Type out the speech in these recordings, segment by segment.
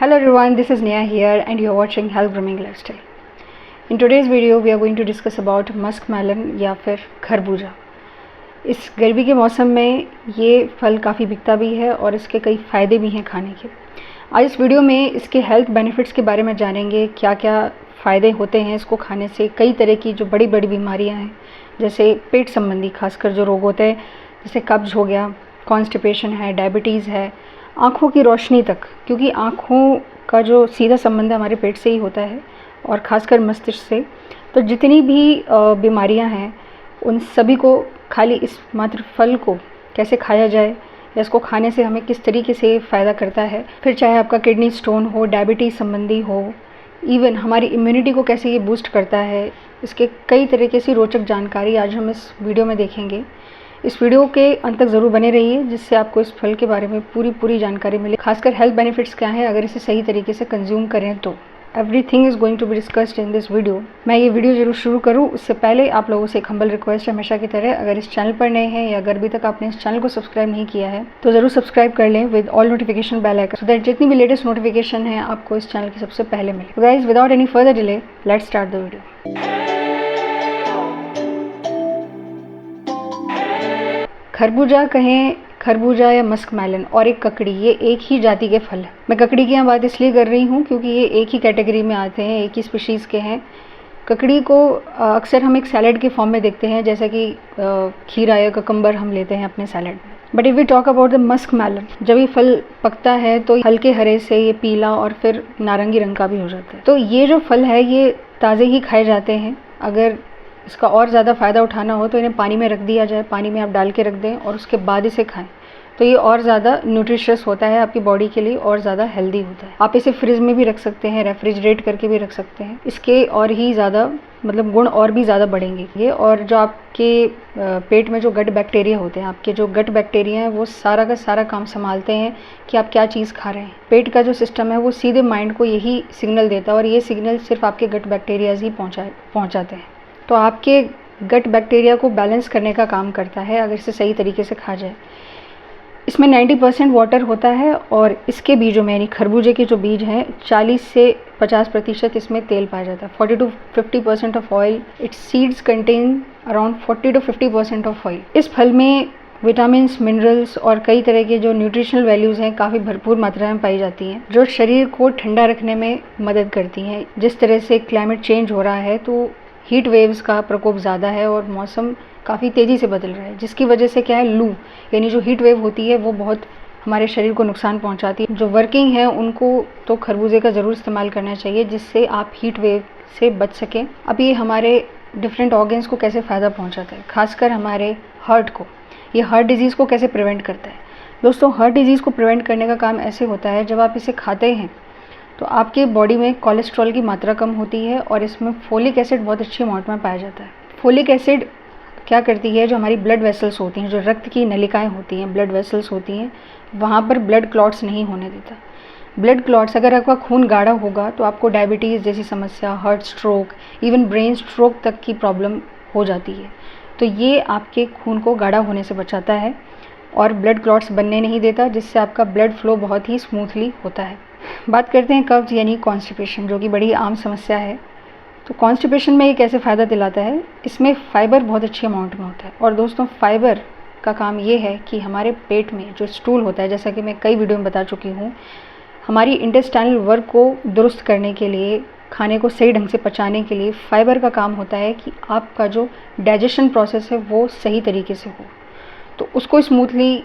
Hello everyone, this is Neha here and you are watching Health Grooming Lifestyle. In today's video we are going to discuss about muskmelon या फिर खरबूजा। इस गर्मी के मौसम में ये फल काफ़ी बिकता भी है और इसके कई फ़ायदे भी हैं खाने के। आज इस वीडियो में इसके हेल्थ बेनिफिट्स के बारे में जानेंगे, क्या क्या फ़ायदे होते हैं इसको खाने से। कई तरह की जो बड़ी बड़ी बीमारियां हैं, जैसे पेट संबंधी खासकर जो रोग होते हैं, जैसे कब्ज़ हो गया, कॉन्स्टिपेशन है, डायबिटीज़ है, आँखों की रोशनी तक, क्योंकि आँखों का जो सीधा संबंध हमारे पेट से ही होता है और ख़ासकर मस्तिष्क से। तो जितनी भी बीमारियां हैं उन सभी को खाली इस मात्र फल को कैसे खाया जाए या इसको खाने से हमें किस तरीके से फ़ायदा करता है, फिर चाहे आपका किडनी स्टोन हो, डायबिटीज़ संबंधी हो, इवन हमारी इम्यूनिटी को कैसे ये बूस्ट करता है, इसके कई तरीके से रोचक जानकारी आज हम इस वीडियो में देखेंगे। इस वीडियो के अंत तक ज़रूर बने रहिए, जिससे आपको इस फल के बारे में पूरी जानकारी मिले। खासकर हेल्थ बेनिफिट्स क्या हैं अगर इसे सही तरीके से कंज्यूम करें तो। Everything is going to be discussed in this video. मैं ये वीडियो जरूर शुरू करूँ उससे पहले आप लोगों से एक हम्बल रिक्वेस्ट है, हमेशा की तरह अगर इस चैनल पर नए हैं या अगर अभी तक आपने इस चैनल को सब्सक्राइब नहीं किया है तो ज़रूर सब्सक्राइब कर लें with all notification bell icon, so that जितनी भी लेटेस्ट नोटिफिकेशन है आपको इस चैनल की सबसे पहले मिले। Guys, without any further delay, let's start the video. खरबूजा कहें, खरबूजा या मस्कमेलन और एक ककड़ी, ये एक ही जाति के फल है। मैं ककड़ी की यहाँ बात इसलिए कर रही हूँ क्योंकि ये एक ही कैटेगरी में आते हैं, एक ही स्पीशीज़ के हैं। ककड़ी को अक्सर हम एक सैलड के फॉर्म में देखते हैं, जैसा कि खीरा या ककम्बर हम लेते हैं अपने सैलड में। But if we talk about the muskmelon, जब ये फल पकता है तो हल्के हरे से ये पीला और फिर नारंगी रंग का भी हो जाता है। तो ये जो फल है ये ताज़े ही खाए जाते हैं। अगर इसका और ज़्यादा फ़ायदा उठाना हो तो इन्हें पानी में रख दिया जाए, पानी में आप डाल के रख दें और उसके बाद इसे खाएं, तो ये और ज़्यादा न्यूट्रिशियस होता है आपकी बॉडी के लिए और ज़्यादा हेल्दी होता है। आप इसे फ्रिज में भी रख सकते हैं, रेफ्रिजरेट करके भी रख सकते हैं। इसके और ही ज़्यादा गुण और भी ज़्यादा बढ़ेंगे ये। और जो आपके पेट में जो गट बैक्टीरिया होते हैं, आपके जो गट बैक्टीरिया हैं वो सारा का सारा काम संभालते हैं कि आप क्या चीज़ खा रहे हैं। पेट का जो सिस्टम है वो सीधे माइंड को यही सिग्नल देता है और ये सिग्नल सिर्फ आपके गट बैक्टीरियाज ही पहुँचाते हैं। तो आपके गट बैक्टीरिया को बैलेंस करने का काम करता है अगर इसे सही तरीके से खा जाए। इसमें 90% वाटर होता है और इसके बीजों में, यानी खरबूजे के जो बीज हैं, 40 से 50% इसमें तेल पाया जाता है। 40 to 50% of oil. It's seeds contain around 40 to 50% of oil. इस फल में विटामिन, मिनरल्स और कई तरह के जो न्यूट्रिशनल वैल्यूज़ हैं काफ़ी भरपूर मात्रा में पाई जाती हैं, जो शरीर को ठंडा रखने में मदद करती हैं। जिस तरह से क्लाइमेट चेंज हो रहा है तो हीट वेव्स का प्रकोप ज़्यादा है और मौसम काफ़ी तेज़ी से बदल रहा है, जिसकी वजह से क्या है, लू यानी जो हीट वेव होती है वो बहुत हमारे शरीर को नुकसान पहुंचाती है। जो वर्किंग है उनको तो खरबूजे का ज़रूर इस्तेमाल करना चाहिए, जिससे आप हीट वेव से बच सकें। अब ये हमारे डिफरेंट ऑर्गन्स को कैसे फ़ायदा पहुँचाता है, खासकर हमारे हार्ट को। ये हार्ट डिजीज़ को कैसे प्रिवेंट करता है। दोस्तों, हार्ट डिजीज़ को प्रिवेंट करने का काम ऐसे होता है, जब आप इसे खाते हैं तो आपके बॉडी में कोलेस्ट्रॉल की मात्रा कम होती है और इसमें फोलिक एसिड बहुत अच्छी अमाउंट में पाया जाता है। फोलिक एसिड क्या करती है, जो हमारी ब्लड वेसल्स होती हैं, जो रक्त की नलिकाएं होती हैं, ब्लड वेसल्स होती हैं, वहाँ पर ब्लड क्लॉट्स नहीं होने देता। ब्लड क्लॉट्स, अगर आपका खून गाढ़ा होगा तो आपको डायबिटीज़ जैसी समस्या, heart stroke, even brain stroke तक की प्रॉब्लम हो जाती है। तो ये आपके खून को गाढ़ा होने से बचाता है और ब्लड क्लॉट्स बनने नहीं देता, जिससे आपका ब्लड फ्लो बहुत ही स्मूथली होता है। बात करते हैं कब्ज़ यानी कॉन्स्टिपेशन, जो कि बड़ी आम समस्या है। तो कॉन्स्टिपेशन में ये कैसे फ़ायदा दिलाता है, इसमें फ़ाइबर बहुत अच्छी अमाउंट में होता है। और दोस्तों, फ़ाइबर का काम ये है कि हमारे पेट में जो स्टूल होता है, जैसा कि मैं कई वीडियो में बता चुकी हूँ, हमारी इंटेस्टाइनल वर्क को दुरुस्त करने के लिए, खाने को सही ढंग से पचाने के लिए फ़ाइबर का काम होता है कि आपका जो डाइजेशन प्रोसेस है वो सही तरीके से हो। तो उसको स्मूथली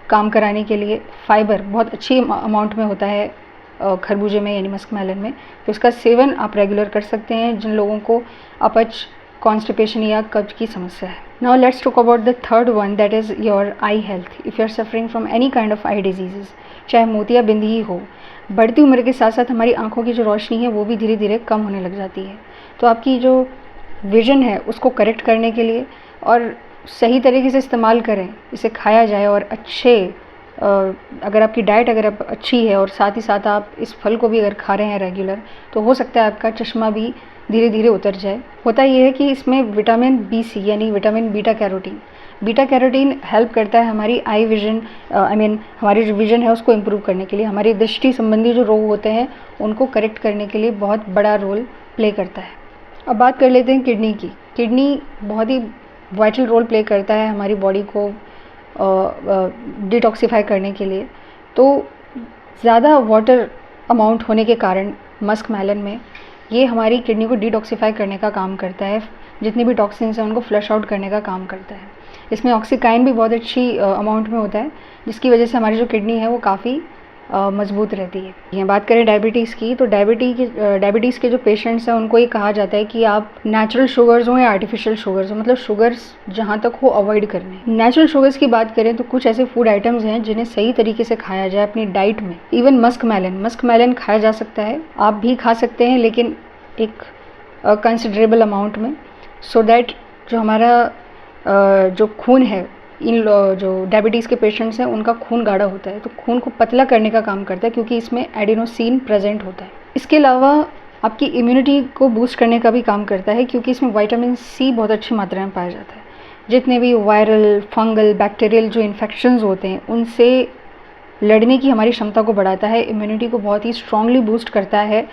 काम कराने के लिए फ़ाइबर बहुत अच्छी अमाउंट में होता है खरबूजे में यानी मस्कमेलन में। तो इसका सेवन आप रेगुलर कर सकते हैं जिन लोगों को अपच, कॉन्स्टिपेशन या कब्ज की समस्या है। Now let's talk about the third one, that is your eye health. If you are suffering from any kind of eye disease, चाहे मोतियाबिंद ही हो, बढ़ती उम्र के साथ साथ हमारी आँखों की जो रोशनी है वो भी धीरे धीरे कम होने लग जाती है। तो आपकी जो विजन है उसको करेक्ट करने के लिए और सही तरीके से इस्तेमाल करें, इसे खाया जाए और अगर आपकी डाइट अगर आप अच्छी है और साथ ही साथ आप इस फल को भी अगर खा रहे हैं रेगुलर, तो हो सकता है आपका चश्मा भी धीरे धीरे उतर जाए। होता यह है कि इसमें विटामिन BC यानी vitamin beta carotene, beta carotene help करता है हमारी आई विजन, हमारी जो विजन है उसको इम्प्रूव करने के लिए, हमारी दृष्टि संबंधी जो रोग होते हैं उनको करेक्ट करने के लिए बहुत बड़ा रोल प्ले करता है। अब बात कर लेते हैं किडनी की। किडनी बहुत ही वाइटल रोल प्ले करता है हमारी बॉडी को डिटॉक्सिफाई करने के लिए। तो ज़्यादा वाटर अमाउंट होने के कारण मस्कमेलन में ये हमारी किडनी को डिटॉक्सिफाई करने का काम करता है, जितनी भी टॉक्सिन्स हैं उनको फ्लश आउट करने का काम करता है। इसमें ऑक्सीकाइन भी बहुत अच्छी अमाउंट में होता है, जिसकी वजह से हमारी जो किडनी है वो काफ़ी मजबूत रहती है। ये बात करें डायबिटीज़ की, तो डायबिटीज़ के जो पेशेंट्स हैं उनको ये कहा जाता है कि आप नेचुरल शुगर्स हो या आर्टिफिशियल शुगर्स हो, मतलब शुगर्स जहाँ तक हो अवॉइड करने। नेचुरल शुगर्स की बात करें तो कुछ ऐसे फूड आइटम्स हैं जिन्हें सही तरीके से खाया जाए अपनी डाइट में। इवन मस्कमेलन खाया जा सकता है, आप भी खा सकते हैं, लेकिन एक कंसिडरेबल अमाउंट में, सो दैट जो हमारा जो खून है, जो डायबिटीज़ के पेशेंट्स हैं उनका खून गाढ़ा होता है, तो खून को पतला करने का काम करता है, क्योंकि इसमें एडिनोसिन प्रेजेंट होता है। इसके अलावा आपकी इम्यूनिटी को बूस्ट करने का भी काम करता है, क्योंकि इसमें विटामिन सी बहुत अच्छी मात्रा में पाया जाता है। जितने भी वायरल, फंगल, बैक्टीरियल जो इन्फेक्शंस होते हैं उनसे लड़ने की हमारी क्षमता को बढ़ाता है, इम्यूनिटी को बहुत ही स्ट्रांगली बूस्ट करता है।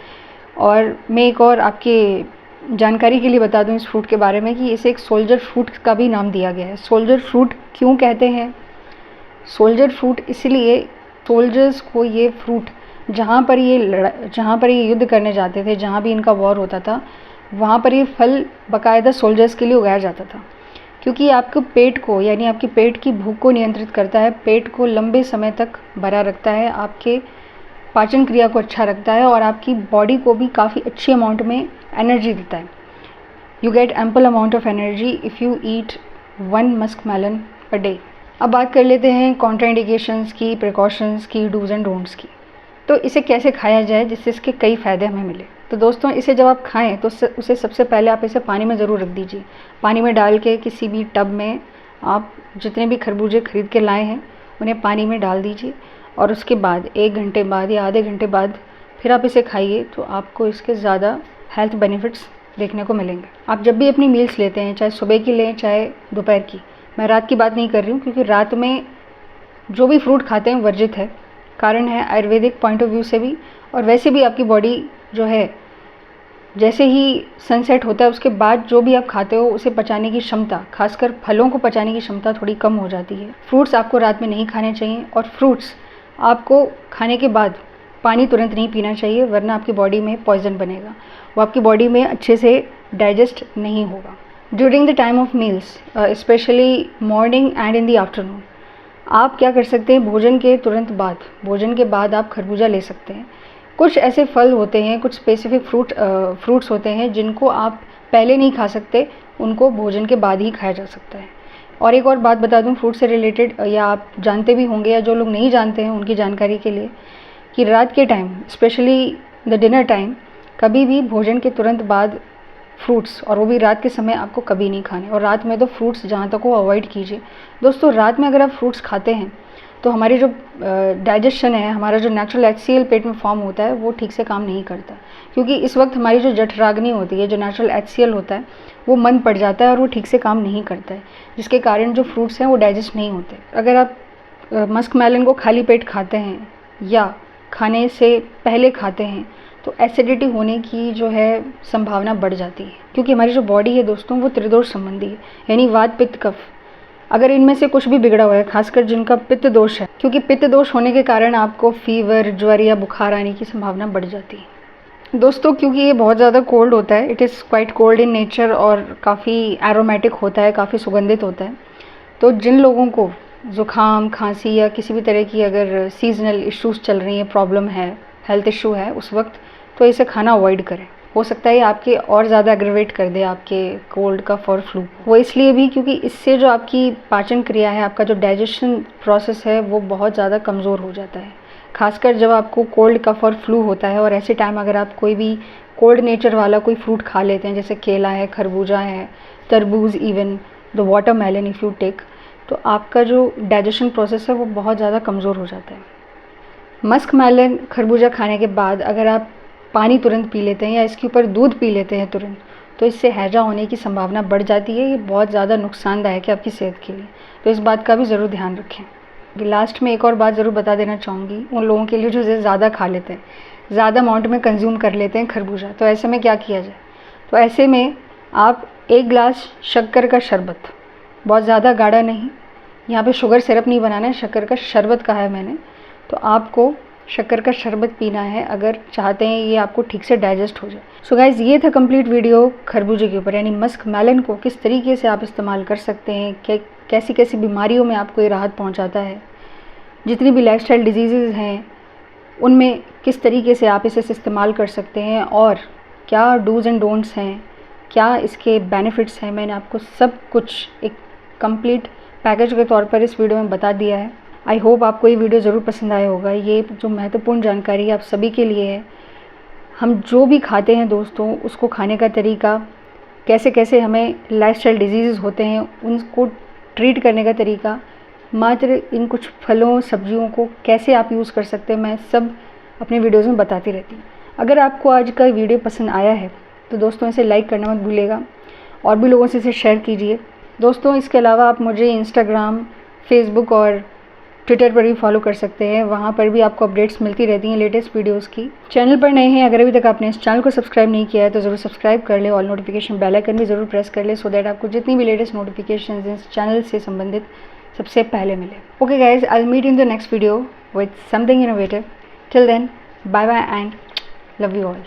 और मैं एक और आपके जानकारी के लिए बता दूं इस फ्रूट के बारे में कि इसे एक सोल्जर फ्रूट का भी नाम दिया गया है। सोल्जर फ्रूट क्यों कहते हैं? सोल्जर फ्रूट इसलिए, सोल्जर्स को ये फ्रूट जहाँ पर ये युद्ध करने जाते थे, जहाँ भी इनका वॉर होता था, वहाँ पर ये फल बाकायदा सोल्जर्स के लिए उगाया जाता था, क्योंकि आपके पेट को, यानी आपके पेट की भूख को नियंत्रित करता है, पेट को लंबे समय तक भरा रखता है, आपके पाचन क्रिया को अच्छा रखता है और आपकी बॉडी को भी काफ़ी अच्छी अमाउंट में एनर्जी देता है। You get ample amount of energy if you eat 1 muskmelon per day. अब बात कर लेते हैं कॉन्ट्राइंडिकेशंस की, प्रिकॉशंस की, डूज एंड डोंट्स की। तो इसे कैसे खाया जाए जिससे इसके कई फ़ायदे हमें मिले। तो दोस्तों, इसे जब आप खाएं तो उसे सबसे पहले आप इसे पानी में ज़रूर रख दीजिए। पानी में डाल के किसी भी टब में आप जितने भी खरबूजे खरीद के लाए हैं उन्हें पानी में डाल दीजिए, और उसके बाद 1 घंटे बाद या आधे घंटे बाद फिर आप इसे खाइए, तो आपको इसके ज़्यादा हेल्थ बेनिफिट्स देखने को मिलेंगे। आप जब भी अपनी मील्स लेते हैं, चाहे सुबह की लें चाहे दोपहर की, मैं रात की बात नहीं कर रही हूँ, क्योंकि रात में जो भी फ्रूट खाते हैं वर्जित है। कारण है आयुर्वेदिक पॉइंट ऑफ व्यू से भी, और वैसे भी आपकी बॉडी जो है, जैसे ही सनसेट होता है उसके बाद जो भी आप खाते हो उसे पचाने की क्षमता, खासकर फलों को पचाने की क्षमता थोड़ी कम हो जाती है। फ्रूट्स आपको रात में नहीं खाने चाहिए, और फ्रूट्स आपको खाने के बाद पानी तुरंत नहीं पीना चाहिए, वरना आपकी बॉडी में पॉइजन बनेगा, वो आपकी बॉडी में अच्छे से डाइजेस्ट नहीं होगा। During the time of meals, specially morning and in the afternoon, आप क्या कर सकते हैं, भोजन के तुरंत बाद, भोजन के बाद आप खरबूजा ले सकते हैं। कुछ ऐसे फल होते हैं, कुछ स्पेसिफिक फ्रूट्स होते हैं जिनको आप पहले नहीं खा सकते, उनको भोजन के बाद ही खाया जा सकता है। और एक और बात बता दूं फ्रूट से रिलेटेड, या आप जानते भी होंगे या जो लोग नहीं जानते हैं उनकी जानकारी के लिए, कि रात के time, specially the dinner time, कभी भी भोजन के तुरंत बाद फ्रूट्स, और वो भी रात के समय, आपको कभी नहीं खाने। और रात में तो फ्रूट्स जहाँ तक हो अवॉइड कीजिए। दोस्तों, रात में अगर आप फ्रूट्स खाते हैं तो हमारी जो डाइजेशन है, हमारा जो नेचुरल HCl पेट में फॉर्म होता है वो ठीक से काम नहीं करता, क्योंकि इस वक्त हमारी जो जठराग्नि होती है, जो नेचुरल HCl होता है, वो मंद पड़ जाता है और वो ठीक से काम नहीं करता है, जिसके कारण जो फ्रूट्स हैं वो डाइजेस्ट नहीं होते। अगर आप मस्कमेलन को खाली पेट खाते हैं या खाने से पहले खाते हैं तो एसिडिटी होने की जो है संभावना बढ़ जाती है, क्योंकि हमारी जो बॉडी है दोस्तों वो त्रिदोष संबंधी है, यानी वात, पित्त, कफ। अगर इनमें से कुछ भी बिगड़ा हुआ है, खासकर जिनका पित्त दोष है, क्योंकि पित्त दोष होने के कारण आपको फीवर, ज्वर या बुखार आने की संभावना बढ़ जाती है। दोस्तों, क्योंकि ये बहुत ज़्यादा कोल्ड होता है, it is quite cold in nature, और काफ़ी एरोमेटिक होता है, काफ़ी सुगंधित होता है, तो जिन लोगों को ज़ुकाम, खांसी या किसी भी तरह की अगर सीजनल इश्यूज़ चल रही हैं, प्रॉब्लम है, हेल्थ इशू है उस वक्त, तो इसे खाना अवॉइड करें। हो सकता है आपके और ज़्यादा एग्रेवेट कर दे आपके कोल्ड कफ और फ्लू। वो इसलिए भी क्योंकि इससे जो आपकी पाचन क्रिया है, आपका जो डाइजेशन प्रोसेस है, वो बहुत ज़्यादा कमज़ोर हो जाता है, खासकर जब आपको कोल्ड कफ और फ्लू होता है। और ऐसे टाइम अगर आप कोई भी कोल्ड नेचर वाला कोई फ्रूट खा लेते हैं, जैसे केला है, खरबूजा है, तरबूज, even the watermelon if you take, तो आपका जो डाइजेशन प्रोसेस है वो बहुत ज़्यादा कमज़ोर हो जाता है। मस्कमेलन खरबूजा खाने के बाद अगर आप पानी तुरंत पी लेते हैं या इसके ऊपर दूध पी लेते हैं तुरंत, तो इससे हैजा होने की संभावना बढ़ जाती है। ये बहुत ज़्यादा नुकसानदायक है आपकी सेहत के लिए, तो इस बात का भी ज़रूर ध्यान रखें। लास्ट में एक और बात ज़रूर बता देना चाहूँगी उन लोगों के लिए जो ज़्यादा खा लेते हैं, ज़्यादा अमाउंट में कंज्यूम कर लेते हैं खरबूजा। तो ऐसे में क्या किया जाए? तो ऐसे में आप 1 गिलास शक्कर का शरबत, बहुत ज़्यादा गाढ़ा नहीं, यहाँ पे शुगर सिरप नहीं बनाना है, शक्कर का शरबत कहा है मैंने, तो आपको शक्कर का शरबत पीना है अगर चाहते हैं ये आपको ठीक से डाइजेस्ट हो जाए। सो गाइज़, ये था कंप्लीट वीडियो खरबूजे के ऊपर, यानी मस्क मेलन को किस तरीके से आप इस्तेमाल कर सकते हैं, कैसी कैसी बीमारियों में आपको ये राहत पहुंचाता है, जितनी भी लाइफस्टाइल डिजीज़ हैं उनमें किस तरीके से आप इसे इस्तेमाल कर सकते हैं, और क्या डूज़ एंड डोंट्स हैं, क्या इसके बेनिफिट्स हैं, मैंने आपको सब कुछ एक कंप्लीट पैकेज के तौर पर इस वीडियो में बता दिया है। आई होप आपको ये वीडियो ज़रूर पसंद आया होगा। ये जो महत्वपूर्ण जानकारी आप सभी के लिए है। हम जो भी खाते हैं दोस्तों, उसको खाने का तरीका, कैसे कैसे हमें लाइफस्टाइल डिजीज़ होते हैं उनको ट्रीट करने का तरीका, मात्र इन कुछ फलों सब्जियों को कैसे आप यूज़ कर सकते हैं, मैं सब अपने वीडियोज़ में बताती रहती हूँ। अगर आपको आज का वीडियो पसंद आया है तो दोस्तों इसे लाइक करना मत भूलिएगा और भी लोगों से इसे शेयर कीजिए। दोस्तों इसके अलावा आप मुझे इंस्टाग्राम, फेसबुक और ट्विटर पर भी फॉलो कर सकते हैं, वहाँ पर भी आपको अपडेट्स मिलती रहती हैं लेटेस्ट वीडियोस की। चैनल पर नए हैं, अगर अभी तक आपने इस चैनल को सब्सक्राइब नहीं किया है तो ज़रूर सब्सक्राइब कर ले, ऑल नोटिफिकेशन बेल आइकन भी ज़रूर प्रेस कर ले, सो दैट आपको जितनी भी लेटेस्ट नोटिफिकेशन इस चैनल से संबंधित सबसे पहले मिले। Okay guys, I will meet in the next video with something innovative. Till then, bye bye and love you all.